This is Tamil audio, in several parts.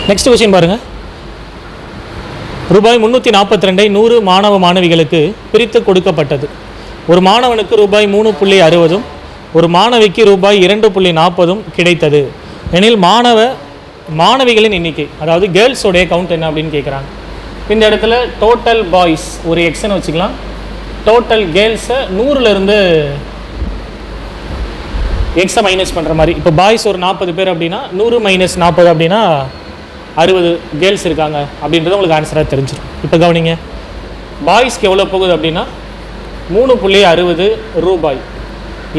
நெக்ஸ்ட் கொஸ்டின் பாருங்கள். ரூபாய் 342 100 மாணவ மாணவிகளுக்கு பிரித்து கொடுக்கப்பட்டது. ஒரு மாணவனுக்கு ரூபாய் 3.60 ஒரு மாணவிக்கு ரூபாய் 2.40 கிடைத்தது எனில் மாணவிகளின் எண்ணிக்கை, அதாவது கேர்ள்ஸோடைய கவுண்ட் என்ன அப்படின்னு கேட்குறாங்க. இந்த இடத்துல டோட்டல் பாய்ஸ் ஒரு எக்ஸ்ன்னு வச்சுக்கலாம். டோட்டல் கேர்ள்ஸை 100லேருந்து எக்ஸை மைனஸ் பண்ணுற மாதிரி. இப்போ பாய்ஸ் ஒரு 40 பேர் அப்படின்னா 100 மைனஸ் 40 அப்படின்னா 60 கேர்ள்ஸ் இருக்காங்க அப்படின்றது உங்களுக்கு ஆன்சராக தெரிஞ்சிடும். இப்போ கவனிங்க, பாய்ஸ்க்கு எவ்வளோ போகுது அப்படின்னா 3.60 ரூபாய்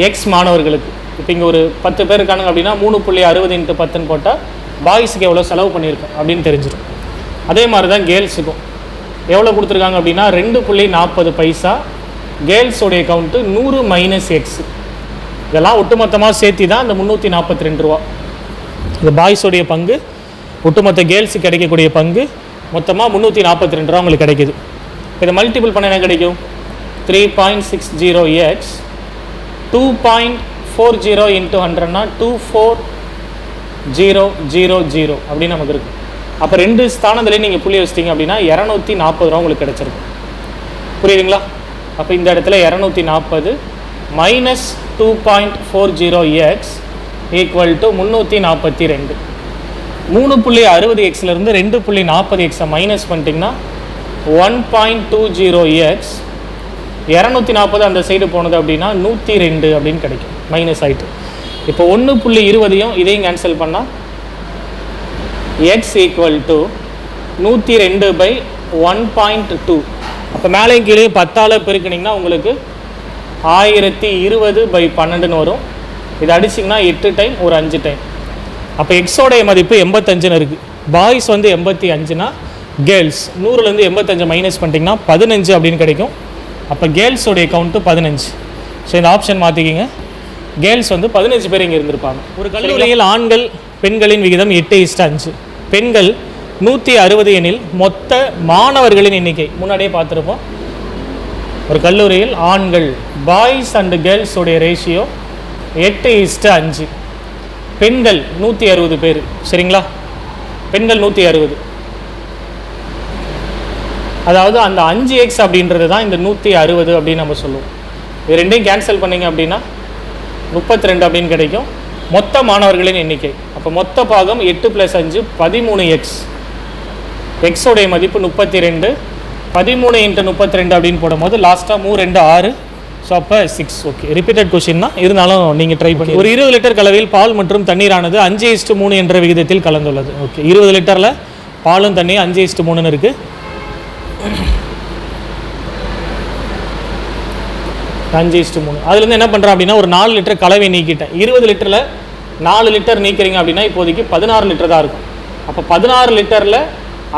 எக்ஸ் மாணவர்களுக்கு. இப்போ இங்கே ஒரு 10 பேர் இருக்காங்க அப்படின்னா 3.60 × 10 போட்டால் பாய்ஸுக்கு எவ்வளோ செலவு பண்ணியிருக்கோம் அப்படின்னு தெரிஞ்சிடும். அதே மாதிரி தான் கேர்ள்ஸுக்கும் எவ்வளோ கொடுத்துருக்காங்க அப்படின்னா 2.40 பைசா. கேர்ள்ஸோடைய கவுண்ட்டு 100 மைனஸ் எக்ஸ். இதெல்லாம் ஒட்டுமொத்தமாக சேர்த்து தான் இந்த 342 ரூபா. இந்த பாய்ஸோடைய பங்கு, ஒட்டுமொத்த கேர்ள்ஸுக்கு கிடைக்கக்கூடிய பங்கு மொத்தமாக 342 ரூபா உங்களுக்கு கிடைக்கிது. இதை மல்டிபிள் பண்ண என்ன கிடைக்கும்? 3.60x 2.40 × 100னா 24000 அப்படின்னு நமக்கு இருக்குது. அப்போ 2 ஸ்தானத்துலேயே நீங்கள் புள்ளி வச்சிட்டிங்க அப்படின்னா 240 ரூபா உங்களுக்கு கிடச்சிருக்கும். புரியுதுங்களா? அப்போ இந்த இடத்துல 240 மைனஸ் 2.40x ஈக்குவல் டு 342. 3.60xலேருந்து 2.40xை மைனஸ் பண்ணிட்டிங்கன்னா 1.20x. 240 அந்த சைடு போனது அப்படின்னா 102 அப்படின்னு கிடைக்கும், மைனஸ் ஆகிட்டு. இப்போ 1.20 இதையும் கேன்சல் பண்ணால் எக்ஸ் ஈக்குவல் டு 102/1.2. அப்போ மேலேயும் கீழே 10ஆல் பெருக்கினீங்கன்னா உங்களுக்கு 1020/12 வரும். இதை அடிச்சிங்கன்னா 8 டைம் ஒரு 5 டைம். அப்போ எக்ஸோடைய மதிப்பு 85 இருக்குது. பாய்ஸ் வந்து 85னா கேர்ள்ஸ் 100லேருந்து 85 மைனஸ் பண்ணிட்டிங்கன்னா 15 அப்படின்னு கிடைக்கும். அப்போ கேர்ள்ஸோடைய கவுண்ட்டு 15. ஸோ இந்த ஆப்ஷன் மாற்றிக்கிங்க. கேர்ள்ஸ் வந்து 15 பேர் இங்கே இருந்திருப்பாங்க. ஒரு கல்லூரியில் ஆண்கள் பெண்களின் விகிதம் 8:5. பெண்கள் 160 எனில் மொத்த மாணவர்களின் எண்ணிக்கை முன்னாடியே பார்த்துருப்போம். ஒரு கல்லூரியில் ஆண்கள் பாய்ஸ் அண்ட் கேர்ள்ஸோடைய ரேஷியோ 8:5. பெண்கள் 160 பேர். சரிங்களா? பெண்கள் 160. அதாவது அந்த 5x அப்படின்றது தான் இந்த 160 அப்படின்னு நம்ம சொல்லுவோம். இது ரெண்டையும் கேன்சல் பண்ணிங்க அப்படின்னா 32 அப்படின்னு கிடைக்கும். மொத்த மாணவர்களின் எண்ணிக்கை. அப்போ மொத்த பாகம் 8 + 5 13x. எக்ஸோடைய மதிப்பு 32. 13 × 32 அப்படின்னு போடும்போது லாஸ்ட்டாக 3 2 6. ஸோ அப்போ 6. ஓகே, ரிப்பீட்டட் கொஷின் தான், இருந்தாலும் நீங்கள் ட்ரை பண்ணி. ஒரு 20 லிட்டர் கலவையில் பால் மற்றும் தண்ணீரானது 5:3 என்ற விகிதத்தில் கலந்துள்ளது. ஓகே, 20 லிட்டரில் பாலும் தண்ணி 5:3 இருக்குது. 5:3. அதுலேருந்து என்ன பண்ணுறேன் அப்படின்னா ஒரு 4 லிட்டர் கலவை நீக்கிட்டேன். 20 லிட்டரில் 4 லிட்டர் நீக்கிறீங்க அப்படின்னா இப்போதைக்கு 16 லிட்டர் தான் இருக்கும். அப்போ 16 லிட்டரில்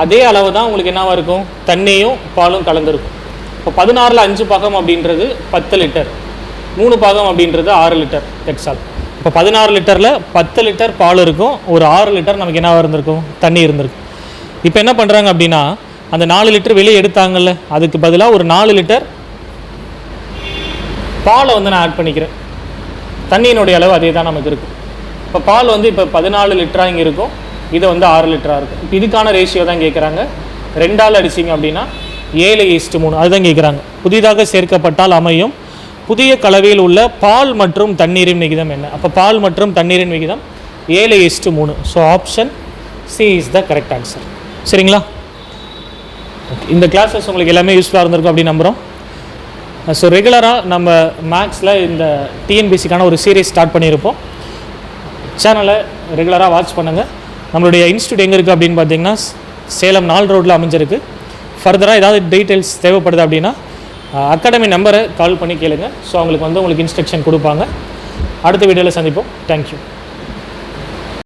அதே அளவு தான் உங்களுக்கு என்னவாக இருக்கும்? தண்ணியும் பாலும் கலந்துருக்கும். இப்போ 16ல் 5 பாகம் அப்படின்றது 10 லிட்டர், 3 பாகம் அப்படின்றது 6 லிட்டர் எக்ஸால். இப்போ 16 லிட்டரில் 10 லிட்டர் பால் இருக்கும், ஒரு 6 லிட்டர் நமக்கு என்னவாக இருந்திருக்கும்? தண்ணி இருந்திருக்கும். இப்போ என்ன பண்ணுறாங்க அப்படின்னா அந்த 4 லிட்டர் வெளியே எடுத்தாங்கல்ல, அதுக்கு பதிலாக ஒரு 4 லிட்டர் பாலை வந்து நான் ஆட் பண்ணிக்கிறேன். தண்ணியினுடைய அளவு அதே தான் நமக்கு இருக்கும். இப்போ பால் வந்து இப்போ 14 லிட்டராக இங்கே இருக்கும், இதை வந்து 6 லிட்டராக இருக்கும். இப்போ இதுக்கான ரேஷியோ தான் கேட்குறாங்க. 2ஆல் அடிச்சிங்க அப்படின்னா 7:3 அதுதான் கேட்குறாங்க. புதிதாக சேர்க்கப்பட்டால் அமையும் புதிய கலவையில் உள்ள பால் மற்றும் தண்ணீரின் விகிதம் என்ன? அப்போ பால் மற்றும் தண்ணீரின் விகிதம் 7:3. So option C is the correct answer. சரிங்களா? ஓகே, இந்த கிளாஸஸ் உங்களுக்கு எல்லாமே யூஸ்ஃபுல்லாக இருந்திருக்கும் அப்படின்னு நம்புகிறோம். ஸோ ரெகுலராக நம்ம மேக்ஸில் இந்த டிஎன்பிசிக்கான ஒரு சீரீஸ் ஸ்டார்ட் பண்ணியிருப்போம். சேனலை ரெகுலராக வாட்ச் பண்ணுங்கள். நம்மளுடைய இன்ஸ்டியூட் எங்கே இருக்குது அப்படின்னு பார்த்தீங்கன்னா சேலம் 4 ரோட்டில் அமைஞ்சிருக்கு. ஃபர்தராக ஏதாவது டீட்டெயில்ஸ் தேவைப்படுது அப்படின்னா அகாடமி நம்பரை கால் பண்ணி கேளுங்க. ஸோ அவங்களுக்கு வந்து உங்களுக்கு இன்ஸ்ட்ரக்ஷன் கொடுப்பாங்க. அடுத்த வீடியோவில் சந்திப்போம். தேங்க்யூ.